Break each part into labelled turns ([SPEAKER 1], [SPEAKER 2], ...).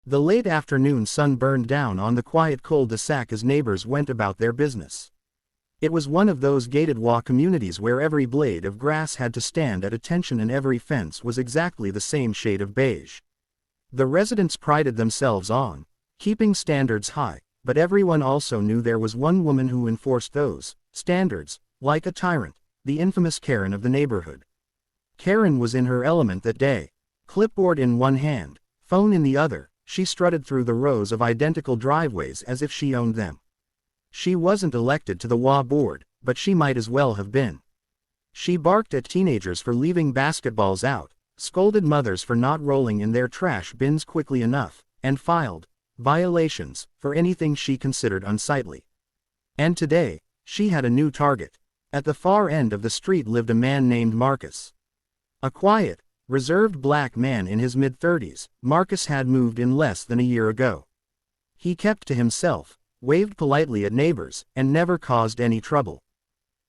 [SPEAKER 1] The late afternoon sun burned down on the quiet cul-de-sac as neighbors went about their business. It was one of those gated HOA communities where every blade of grass had to stand at attention and every fence was exactly the same shade of beige. The residents prided themselves on keeping standards high, but everyone also knew there was one woman who enforced those standards like a tyrant, the infamous Karen of the neighborhood. Karen was in her element that day. Clipboard in one hand, phone in the other, she strutted through the rows of identical driveways as if she owned them. She wasn't elected to the HOA board, but she might as well have been. She barked at teenagers for leaving basketballs out, scolded mothers for not rolling in their trash bins quickly enough, and filed violations for anything she considered unsightly. And today, she had a new target. At the far end of the street lived a man named Marcus. A quiet, reserved black man in his mid-30s. Marcus had moved in less than a year ago. He kept to himself, waved politely at neighbors, and never caused any trouble.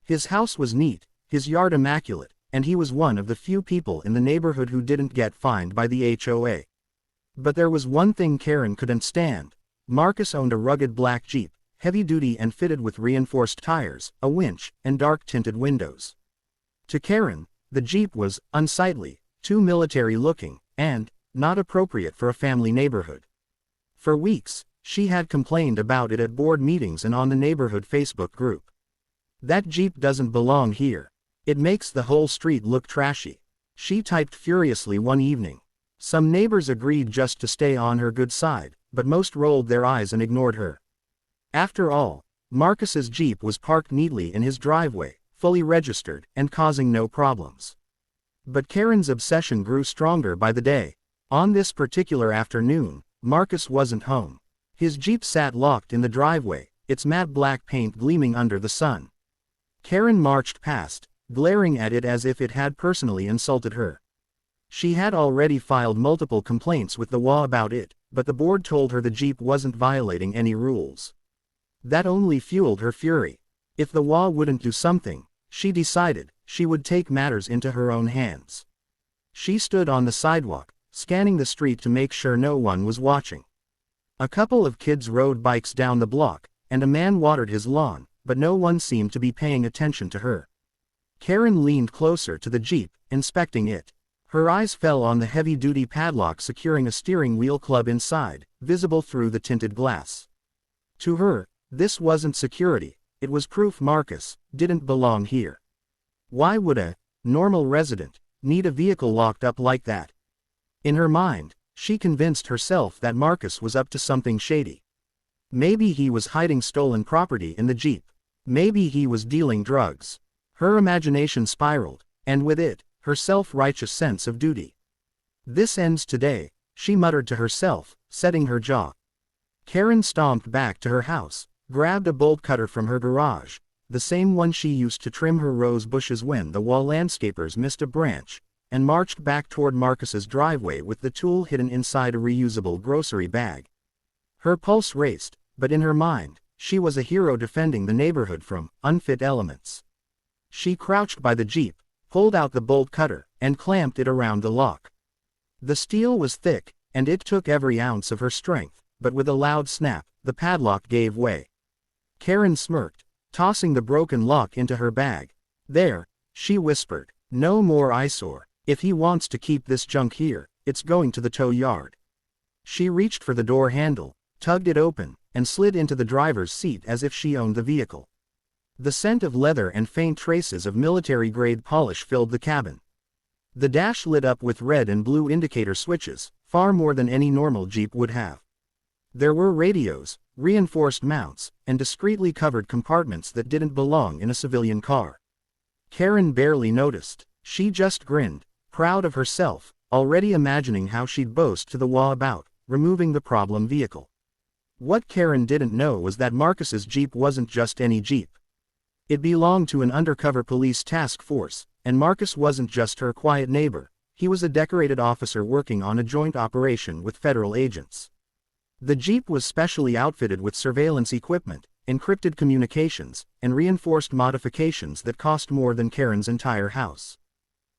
[SPEAKER 1] His house was neat, his yard immaculate, and he was one of the few people in the neighborhood who didn't get fined by the HOA. But there was one thing Karen couldn't stand. Marcus owned a rugged black Jeep, heavy-duty and fitted with reinforced tires, a winch, and dark-tinted windows. To Karen, the Jeep was unsightly, too military-looking, and not appropriate for a family neighborhood. For weeks, she had complained about it at board meetings and on the neighborhood Facebook group. "That Jeep doesn't belong here. It makes the whole street look trashy," she typed furiously one evening. Some neighbors agreed just to stay on her good side, but most rolled their eyes and ignored her. After all, Marcus's Jeep was parked neatly in his driveway, fully registered, and causing no problems. But Karen's obsession grew stronger by the day. On this particular afternoon, Marcus wasn't home. His Jeep sat locked in the driveway, its matte black paint gleaming under the sun. Karen marched past, glaring at it as if it had personally insulted her. She had already filed multiple complaints with the HOA about it, but the board told her the Jeep wasn't violating any rules. That only fueled her fury. If the HOA wouldn't do something, she decided, she would take matters into her own hands. She stood on the sidewalk, scanning the street to make sure no one was watching. A couple of kids rode bikes down the block, and a man watered his lawn, but no one seemed to be paying attention to her. Karen leaned closer to the Jeep, inspecting it. Her eyes fell on the heavy-duty padlock securing a steering wheel club inside, visible through the tinted glass. To her, this wasn't security, it was proof Marcus didn't belong here. Why would a normal resident need a vehicle locked up like that? In her mind, she convinced herself that Marcus was up to something shady. Maybe he was hiding stolen property in the Jeep. Maybe he was dealing drugs. Her imagination spiraled, and with it, her self-righteous sense of duty. "This ends today," she muttered to herself, setting her jaw. Karen stomped back to her house, grabbed a bolt cutter from her garage, the same one she used to trim her rose bushes when the HOA landscapers missed a branch, and marched back toward Marcus's driveway with the tool hidden inside a reusable grocery bag. Her pulse raced, but in her mind, she was a hero defending the neighborhood from unfit elements. She crouched by the Jeep, pulled out the bolt cutter, and clamped it around the lock. The steel was thick, and it took every ounce of her strength, but with a loud snap, the padlock gave way. Karen smirked, tossing the broken lock into her bag. "There," she whispered, "no more eyesore. If he wants to keep this junk here, it's going to the tow yard." She reached for the door handle, tugged it open, and slid into the driver's seat as if she owned the vehicle. The scent of leather and faint traces of military-grade polish filled the cabin. The dash lit up with red and blue indicator switches, far more than any normal Jeep would have. There were radios, reinforced mounts, and discreetly covered compartments that didn't belong in a civilian car. Karen barely noticed. She just grinned, proud of herself, already imagining how she'd boast to the HOA about removing the problem vehicle. What Karen didn't know was that Marcus's Jeep wasn't just any Jeep. It belonged to an undercover police task force, and Marcus wasn't just her quiet neighbor, he was a decorated officer working on a joint operation with federal agents. The Jeep was specially outfitted with surveillance equipment, encrypted communications, and reinforced modifications that cost more than Karen's entire house.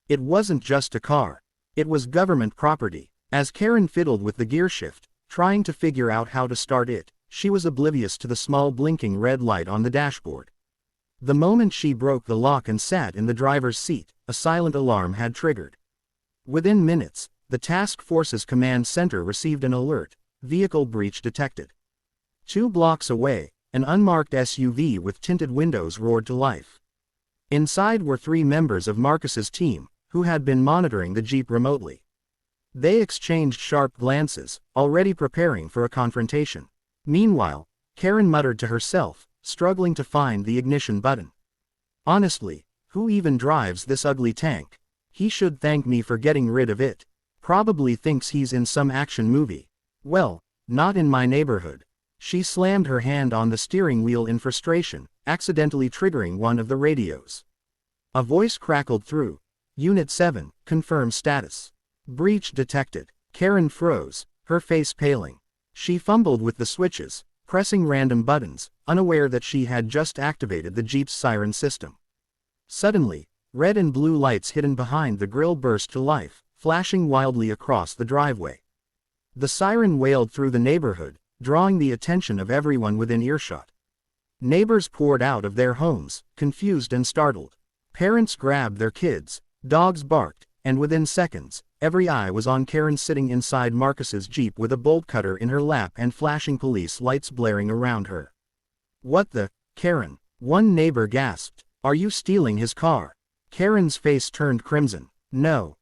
[SPEAKER 1] It wasn't just a car. It was government property. As Karen fiddled with the gearshift, trying to figure out how to start it. She was oblivious to the small blinking red light on the dashboard. The moment she broke the lock and sat in the driver's seat, a silent alarm had triggered. Within minutes, the task force's command center received an alert: vehicle breach detected. 2 blocks away, an unmarked SUV with tinted windows roared to life. Inside were 3 members of Marcus's team, who had been monitoring the Jeep remotely. They exchanged sharp glances, already preparing for a confrontation. Meanwhile, Karen muttered to herself, struggling to find the ignition button. Honestly, who even drives this ugly tank? He should thank me for getting rid of it. Probably thinks he's in some action movie. Well, not in my neighborhood. She slammed her hand on the steering wheel in frustration, accidentally triggering one of the radios. A voice crackled through. Unit 7, confirm status. Breach detected. Karen froze, her face paling. She fumbled with the switches, pressing random buttons, unaware that she had just activated the Jeep's siren system. Suddenly, red and blue lights hidden behind the grille burst to life, flashing wildly across the driveway. The siren wailed through the neighborhood, drawing the attention of everyone within earshot. Neighbors poured out of their homes, confused and startled. Parents grabbed their kids, dogs barked, and within seconds, every eye was on Karen sitting inside Marcus's Jeep with a bolt cutter in her lap and flashing police lights blaring around her. "What the, Karen?" one neighbor gasped. "Are you stealing his car?" Karen's face turned crimson. No,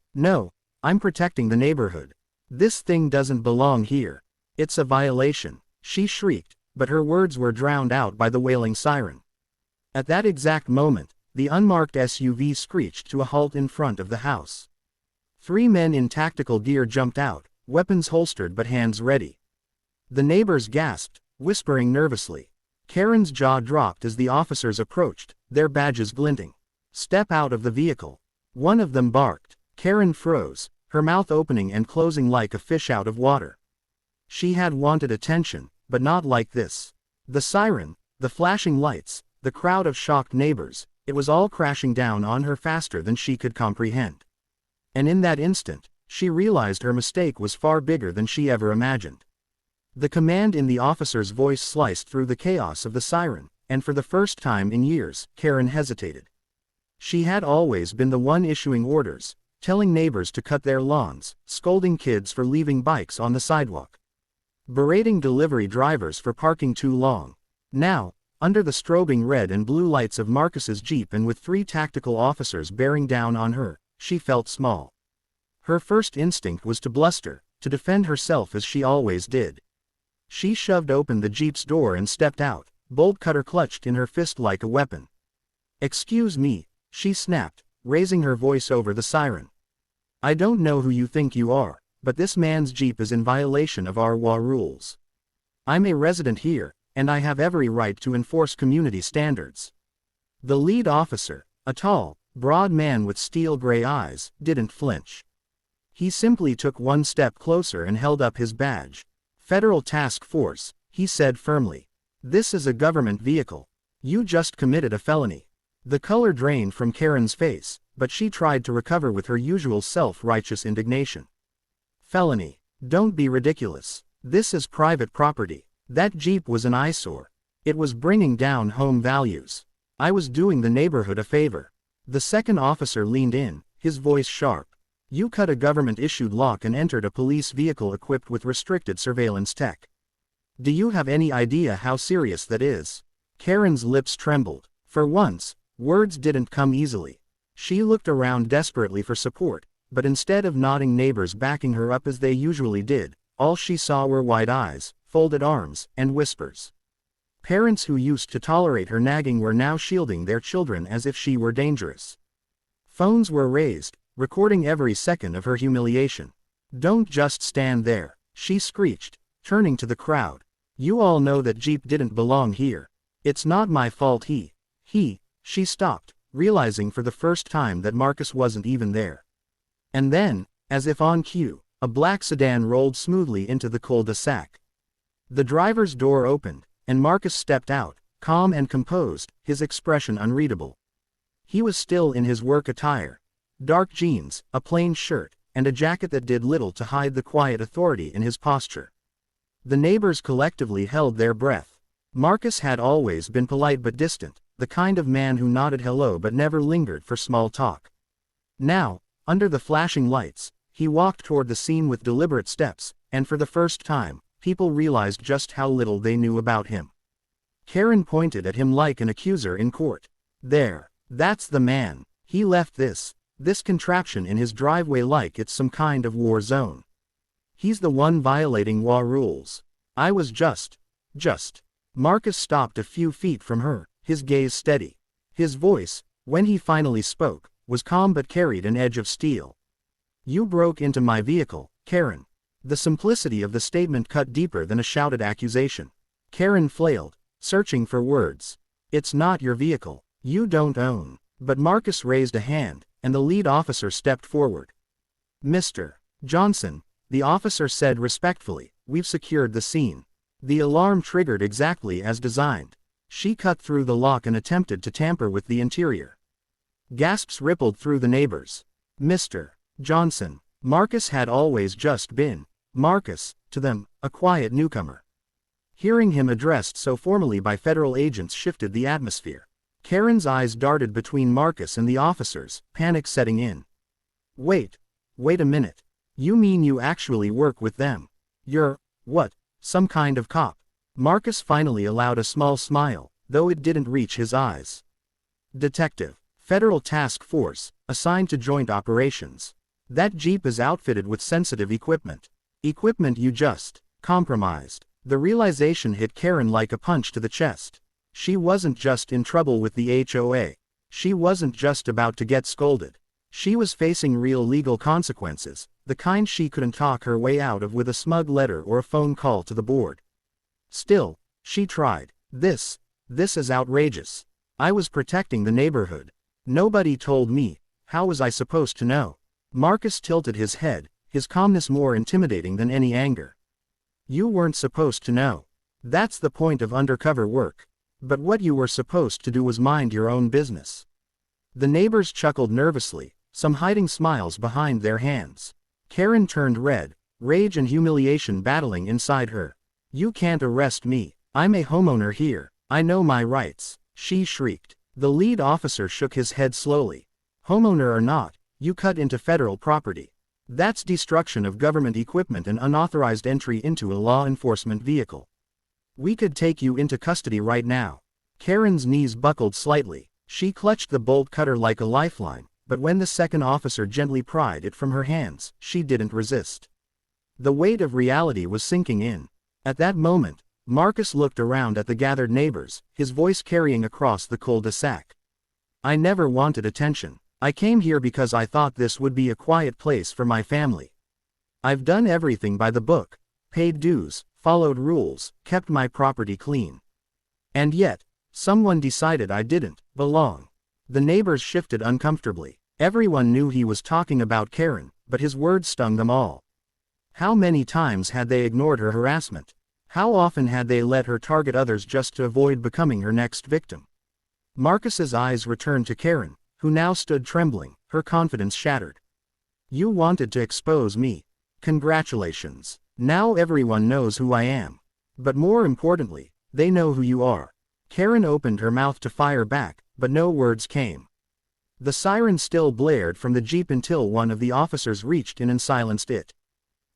[SPEAKER 1] I'm protecting the neighborhood. This thing doesn't belong here. It's a violation," she shrieked, but her words were drowned out by the wailing siren. At that exact moment, the unmarked SUV screeched to a halt in front of the house. 3 men in tactical gear jumped out, weapons holstered but hands ready. The neighbors gasped, whispering nervously. Karen's jaw dropped as the officers approached, their badges glinting. "Step out of the vehicle." One of them barked. Karen froze, her mouth opening and closing like a fish out of water. She had wanted attention, but not like this. The siren, the flashing lights, the crowd of shocked neighbors, it was all crashing down on her faster than she could comprehend. And in that instant, she realized her mistake was far bigger than she ever imagined. The command in the officer's voice sliced through the chaos of the siren, and for the first time in years, Karen hesitated. She had always been the one issuing orders, telling neighbors to cut their lawns, scolding kids for leaving bikes on the sidewalk, berating delivery drivers for parking too long. Now, under the strobing red and blue lights of Marcus's Jeep and with 3 tactical officers bearing down on her, she felt small. Her first instinct was to bluster, to defend herself as she always did. She shoved open the Jeep's door and stepped out, bolt cutter clutched in her fist like a weapon. "Excuse me," she snapped, raising her voice over the siren. "I don't know who you think you are, but this man's Jeep is in violation of our HOA rules. I'm a resident here, and I have every right to enforce community standards." The lead officer, a tall, broad man with steel-gray eyes, didn't flinch. He simply took one step closer and held up his badge. "Federal Task Force," he said firmly. "This is a government vehicle. You just committed a felony." The color drained from Karen's face, but she tried to recover with her usual self-righteous indignation. "Felony? Don't be ridiculous. This is private property. That Jeep was an eyesore. It was bringing down home values. I was doing the neighborhood a favor." The second officer leaned in, his voice sharp. "You cut a government-issued lock and entered a police vehicle equipped with restricted surveillance tech. Do you have any idea how serious that is?" Karen's lips trembled. For once, words didn't come easily. She looked around desperately for support, but instead of nodding neighbors backing her up as they usually did, all she saw were wide eyes, folded arms, and whispers. Parents who used to tolerate her nagging were now shielding their children as if she were dangerous. Phones were raised, recording every second of her humiliation. "Don't just stand there," she screeched, turning to the crowd. "You all know that Jeep didn't belong here. It's not my fault She stopped, realizing for the first time that Marcus wasn't even there. And then, as if on cue, a black sedan rolled smoothly into the cul-de-sac. The driver's door opened, and Marcus stepped out, calm and composed, his expression unreadable. He was still in his work attire. Dark jeans, a plain shirt, and a jacket that did little to hide the quiet authority in his posture. The neighbors collectively held their breath. Marcus had always been polite but distant, the kind of man who nodded hello but never lingered for small talk. Now, under the flashing lights, he walked toward the scene with deliberate steps, and for the first time, people realized just how little they knew about him. Karen pointed at him like an accuser in court. There, that's the man. He left this contraption in his driveway like it's some kind of war zone. He's the one violating HOA rules. I was just. Marcus stopped a few feet from her, his gaze steady. His voice, when he finally spoke, was calm but carried an edge of steel. You broke into my vehicle, Karen. The simplicity of the statement cut deeper than a shouted accusation. Karen flailed, searching for words. It's not your vehicle. You don't own. But Marcus raised a hand, and the lead officer stepped forward. Mr. Johnson, the officer said respectfully, we've secured the scene. The alarm triggered exactly as designed. She cut through the lock and attempted to tamper with the interior. Gasps rippled through the neighbors. Mr. Johnson. Marcus had always just been Marcus, to them, a quiet newcomer. Hearing him addressed so formally by federal agents shifted the atmosphere. Karen's eyes darted between Marcus and the officers, panic setting in. Wait a minute. You mean you actually work with them? You're, what, some kind of cop? Marcus finally allowed a small smile, though it didn't reach his eyes. Detective. Federal Task Force, assigned to joint operations. That Jeep is outfitted with sensitive equipment. Equipment you just compromised. The realization hit Karen like a punch to the chest. She wasn't just in trouble with the HOA. She wasn't just about to get scolded. She was facing real legal consequences, the kind she couldn't talk her way out of with a smug letter or a phone call to the board. Still, she tried. This is outrageous. I was protecting the neighborhood. Nobody told me. How was I supposed to know? Marcus tilted his head, his calmness more intimidating than any anger. You weren't supposed to know. That's the point of undercover work. But what you were supposed to do was mind your own business. The neighbors chuckled nervously, some hiding smiles behind their hands. Karen turned red, rage and humiliation battling inside her. You can't arrest me. I'm a homeowner here. I know my rights, she shrieked. The lead officer shook his head slowly. Homeowner or not, you cut into federal property. That's destruction of government equipment and unauthorized entry into a law enforcement vehicle. We could take you into custody right now. Karen's knees buckled slightly. She clutched the bolt cutter like a lifeline, but when the second officer gently pried it from her hands, she didn't resist. The weight of reality was sinking in. At that moment, Marcus looked around at the gathered neighbors, his voice carrying across the cul-de-sac. I never wanted attention. I came here because I thought this would be a quiet place for my family. I've done everything by the book, paid dues, followed rules, kept my property clean. And yet, someone decided I didn't belong. The neighbors shifted uncomfortably. Everyone knew he was talking about Karen, but his words stung them all. How many times had they ignored her harassment? How often had they let her target others just to avoid becoming her next victim? Marcus's eyes returned to Karen, who now stood trembling, her confidence shattered. You wanted to expose me. Congratulations. Now everyone knows who I am. But more importantly, they know who you are. Karen opened her mouth to fire back, but no words came. The siren still blared from the Jeep until one of the officers reached in and silenced it.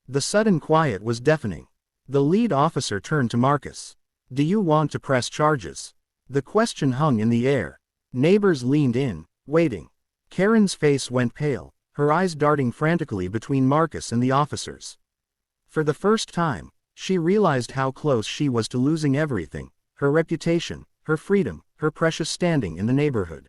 [SPEAKER 1] The sudden quiet was deafening. The lead officer turned to Marcus. Do you want to press charges? The question hung in the air. Neighbors leaned in, waiting. Karen's face went pale, her eyes darting frantically between Marcus and the officers. For the first time, she realized how close she was to losing everything, her reputation, her freedom, her precious standing in the neighborhood.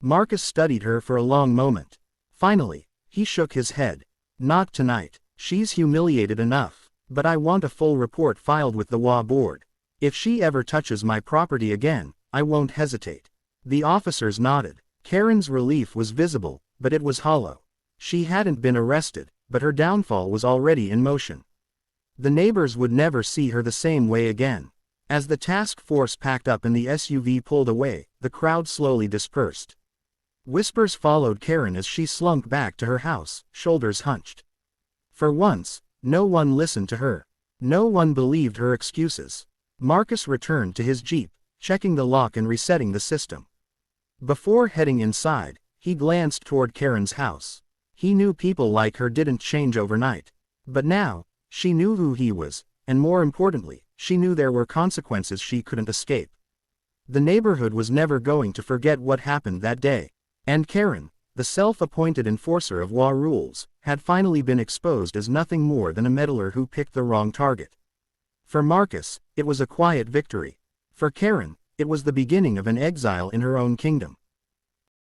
[SPEAKER 1] Marcus studied her for a long moment. Finally, he shook his head. Not tonight. She's humiliated enough, but I want a full report filed with the HOA board. If she ever touches my property again, I won't hesitate. The officers nodded. Karen's relief was visible, but it was hollow. She hadn't been arrested, but her downfall was already in motion. The neighbors would never see her the same way again. As the task force packed up and the SUV pulled away, the crowd slowly dispersed. Whispers followed Karen as she slunk back to her house, shoulders hunched. For once, no one listened to her. No one believed her excuses. Marcus returned to his jeep, checking the lock and resetting the system. Before heading inside, he glanced toward Karen's house. He knew people like her didn't change overnight. But now, she knew who he was, and more importantly, she knew there were consequences she couldn't escape. The neighborhood was never going to forget what happened that day. And Karen, the self-appointed enforcer of HOA rules, had finally been exposed as nothing more than a meddler who picked the wrong target. For Marcus, it was a quiet victory. For Karen, it was the beginning of an exile in her own kingdom.